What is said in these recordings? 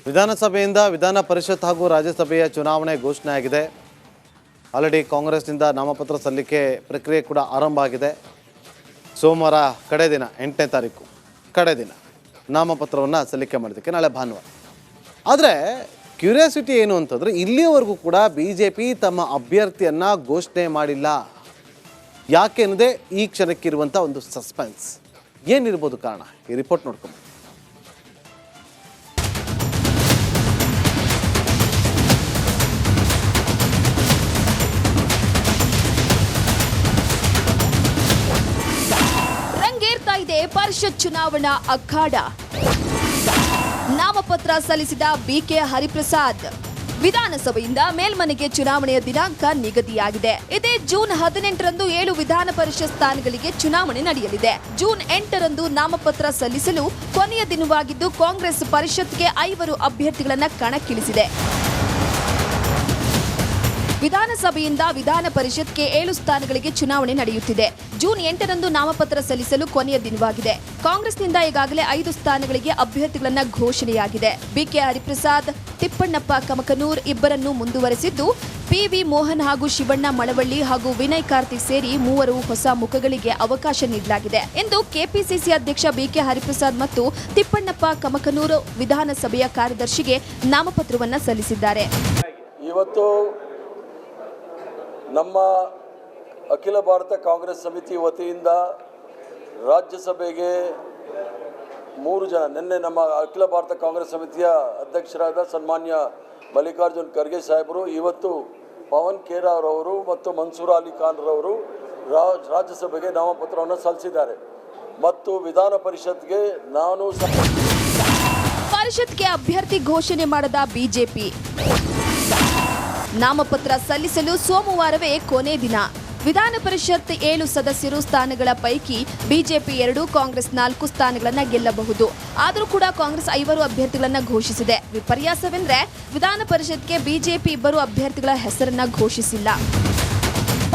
ವಿಧಾನಸಭೆಯಿಂದ ವಿಧಾನ ಪರಿಷತ್ ಹಾಗೂ ರಾಜ್ಯಸಭೆಯ ಚುನಾವಣೆ ಘೋಷಣೆ ಆಗಿದೆ. ಆಲ್ರೆಡಿ ಕಾಂಗ್ರೆಸ್ನಿಂದ ನಾಮಪತ್ರ ಸಲ್ಲಿಕೆ ಪ್ರಕ್ರಿಯೆ ಕೂಡ ಆರಂಭ ಆಗಿದೆ. ಸೋಮವಾರ ಕಡೆ ದಿನ 8ನೇ ತಾರೀಕು ಕಡೆ ದಿನ ನಾಮಪತ್ರವನ್ನು ಸಲ್ಲಿಕೆ ಮಾಡೋದಕ್ಕೆ, ನಾಳೆ ಭಾನುವಾರ. ಆದರೆ ಕ್ಯೂರಿಯಾಸಿಟಿ ಏನು ಅಂತಂದರೆ, ಇಲ್ಲಿಯವರೆಗೂ ಕೂಡ BJP ತಮ್ಮ ಅಭ್ಯರ್ಥಿಯನ್ನು ಘೋಷಣೆ ಮಾಡಿಲ್ಲ. ಯಾಕೆ ಅನ್ನೋದೇ ಈ ಕ್ಷಣಕ್ಕಿರುವಂಥ ಒಂದು ಸಸ್ಪೆನ್ಸ್. ಏನಿರ್ಬೋದು ಕಾರಣ? ಈ ರಿಪೋರ್ಟ್ ನೋಡ್ಕೊಂಡು ಪರಿಷತ್ ಚುನಾವಣಾ ಅಖಾಡ. ನಾಮಪತ್ರ ಸಲ್ಲಿಸಿದ ಬಿಕೆ ಹರಿಪ್ರಸಾದ್. ವಿಧಾನಸಭೆಯಿಂದ ಮೇಲ್ಮನೆಗೆ ಚುನಾವಣೆಯ ದಿನಾಂಕ ನಿಗದಿಯಾಗಿದೆ. ಇದೇ ಜೂನ್ 18ರಂದು 7 ವಿಧಾನ ಪರಿಷತ್ ಸ್ಥಾನಗಳಿಗೆ ಚುನಾವಣೆ ನಡೆಯಲಿದೆ. ಜೂನ್ 8ರಂದು ನಾಮಪತ್ರ ಸಲ್ಲಿಸಲು ಕೊನೆಯ ದಿನವಾಗಿದ್ದು, ಕಾಂಗ್ರೆಸ್ ಪರಿಷತ್ಗೆ 5 ಅಭ್ಯರ್ಥಿಗಳನ್ನು ಕಣಕ್ಕಿಳಿಸಿದೆ. ವಿಧಾನಸಭೆಯಿಂದ ವಿಧಾನ ಪರಿಷತ್ಗೆ 7 ಸ್ಥಾನಗಳಿಗೆ ಚುನಾವಣೆ ನಡೆಯುತ್ತಿದೆ. ಜೂನ್ 8ರಂದು ನಾಮಪತ್ರ ಸಲ್ಲಿಸಲು ಕೊನೆಯ ದಿನವಾಗಿದೆ. ಕಾಂಗ್ರೆಸ್ನಿಂದ ಈಗಾಗಲೇ 5 ಸ್ಥಾನಗಳಿಗೆ ಅಭ್ಯರ್ಥಿಗಳನ್ನು ಘೋಷಣೆಯಾಗಿದೆ. ಬಿಕೆ ಹರಿಪ್ರಸಾದ್, ತಿಪ್ಪಣ್ಣಪ್ಪ ಕಮಕನೂರ್ ಇಬ್ಬರನ್ನು ಮುಂದುವರೆಸಿದ್ದು, PV ಮೋಹನ್ ಹಾಗೂ ಶಿವಣ್ಣ ಮಳವಳ್ಳಿ ಹಾಗೂ ವಿನಯ್ ಕಾರ್ತಿಕ್ ಸೇರಿ 3 ಹೊಸ ಮುಖಗಳಿಗೆ ಅವಕಾಶ ನೀಡಲಾಗಿದೆ ಎಂದು ಕೆಪಿಸಿಸಿ ಅಧ್ಯಕ್ಷ ಬಿಕೆ ಹರಿಪ್ರಸಾದ್ ಮತ್ತು ತಿಪ್ಪಣ್ಣಪ್ಪ ಕಮಕನೂರ್ ವಿಧಾನಸಭೆಯ ಕಾರ್ಯದರ್ಶಿಗೆ ನಾಮಪತ್ರವನ್ನು ಸಲ್ಲಿಸಿದ್ದಾರೆ. ಇವತ್ತು ನಮ್ಮ ಅಖಿಲ ಭಾರತ ಕಾಂಗ್ರೆಸ್ ಸಮಿತಿ ವತಿಯಿಂದ ರಾಜ್ಯಸಭೆಗೆ 3 ಜನ, ನಿನ್ನೆ ನಮ್ಮ ಅಖಿಲ ಭಾರತ ಕಾಂಗ್ರೆಸ್ ಸಮಿತಿಯ ಅಧ್ಯಕ್ಷರಾದ ಸನ್ಮಾನ್ಯ ಮಲ್ಲಿಕಾರ್ಜುನ್ ಖರ್ಗೆ ಸಾಹೇಬರು, ಇವತ್ತು ಪವನ್ ಖೇರಾ ರವರು ಮತ್ತು ಮನ್ಸೂರ್ ಅಲಿ ಖಾನ್ ರವರು ರಾಜ್ಯಸಭೆಗೆ ನಾಮಪತ್ರವನ್ನು ಸಲ್ಲಿಸಿದ್ದಾರೆ. ಮತ್ತು ವಿಧಾನ ಪರಿಷತ್ಗೆ ಪರಿಷತ್ಗೆ ಅಭ್ಯರ್ಥಿ ಘೋಷಣೆ ಮಾಡದ ಬಿಜೆಪಿ. ನಾಮಪತ್ರ ಸಲ್ಲಿಸಲು ಸೋಮವಾರವೇ ಕೊನೆ ದಿನ. ವಿಧಾನ ಪರಿಷತ್ 7 ಸದಸ್ಯರು ಸ್ಥಾನಗಳ ಪೈಕಿ ಬಿಜೆಪಿ 2, ಕಾಂಗ್ರೆಸ್ 4 ಸ್ಥಾನಗಳನ್ನು ಗೆಲ್ಲಬಹುದು. ಆದರೂ ಕೂಡ ಕಾಂಗ್ರೆಸ್ 5 ಅಭ್ಯರ್ಥಿಗಳನ್ನು ಘೋಷಿಸಿದೆ. ವಿಪರ್ಯಾಸವೆಂದರೆ ವಿಧಾನ ಪರಿಷತ್ಗೆ ಬಿಜೆಪಿ 2 ಅಭ್ಯರ್ಥಿಗಳ ಹೆಸರನ್ನ ಘೋಷಿಸಿಲ್ಲ.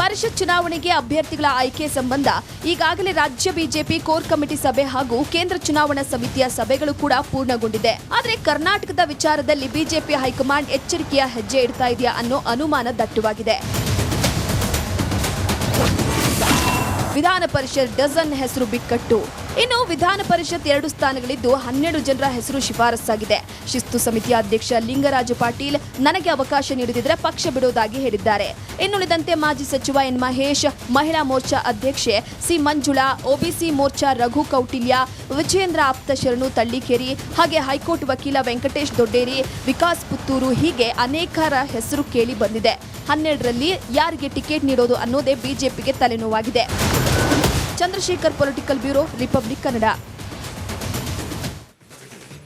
ಪರಿಷತ್ ಚುನಾವಣೆಗೆ ಅಭ್ಯರ್ಥಿಗಳ ಆಯ್ಕೆ ಸಂಬಂಧ ಈಗಾಗಲೇ ರಾಜ್ಯ ಬಿಜೆಪಿ ಕೋರ್ ಕಮಿಟಿ ಸಭೆ ಹಾಗೂ ಕೇಂದ್ರ ಚುನಾವಣಾ ಸಮಿತಿಯ ಸಭೆಗಳು ಕೂಡ ಪೂರ್ಣಗೊಂಡಿದೆ. ಆದರೆ ಕರ್ನಾಟಕದ ವಿಚಾರದಲ್ಲಿ ಬಿಜೆಪಿ ಹೈಕಮಾಂಡ್ ಎಚ್ಚರಿಕೆಯ ಹೆಜ್ಜೆ ಇಡ್ತಾ ಇದೆಯಾ ಅನ್ನೋ ಅನುಮಾನ ದಟ್ಟವಾಗಿದೆ. ವಿಧಾನ ಪರಿಷತ್ ಡಜನ್ ಹೆಸರು ಬಿಕ್ಕಟ್ಟು. ಇನ್ನು ವಿಧಾನ ಪರಿಷತ್ 2 ಸ್ಥಾನಗಳಿದ್ದು 12 ಜನರ ಹೆಸರು ಶಿಫಾರಸ್ಸಾಗಿದೆ. ಶಿಸ್ತು ಸಮಿತಿಯ ಅಧ್ಯಕ್ಷ ಲಿಂಗರಾಜು ಪಾಟೀಲ್ ನನಗೆ ಅವಕಾಶ ನೀಡುತ್ತಿದ್ದರೆ ಪಕ್ಷ ಬಿಡುವುದಾಗಿ ಹೇಳಿದ್ದಾರೆ. ಇನ್ನುಳಿದಂತೆ ಮಾಜಿ ಸಚಿವ ಎನ್ ಮಹೇಶ್, ಮಹಿಳಾ ಮೋರ್ಚಾ ಅಧ್ಯಕ್ಷೆ ಸಿ ಮಂಜುಳಾ, OBC ಮೋರ್ಚಾ ರಘು ಕೌಟಿಲ್ಯ, ವಿಜಯೇಂದ್ರ ಆಪ್ತಶರಣು ತಳ್ಳಿಕೇರಿ, ಹಾಗೆ ಹೈಕೋರ್ಟ್ ವಕೀಲ ವೆಂಕಟೇಶ್ ದೊಡ್ಡೇರಿ, ವಿಕಾಸ್ ಪುತ್ತೂರು ಹೀಗೆ ಅನೇಕರ ಹೆಸರು ಕೇಳಿ ಬಂದಿದೆ. 12ರಲ್ಲಿ ಯಾರಿಗೆ ಟಿಕೆಟ್ ನೀಡೋದು ಅನ್ನೋದೇ ಬಿಜೆಪಿಗೆ ತಲೆನೋವಾಗಿದೆ. Chandrashekhar, political bureau, Republic Kannada.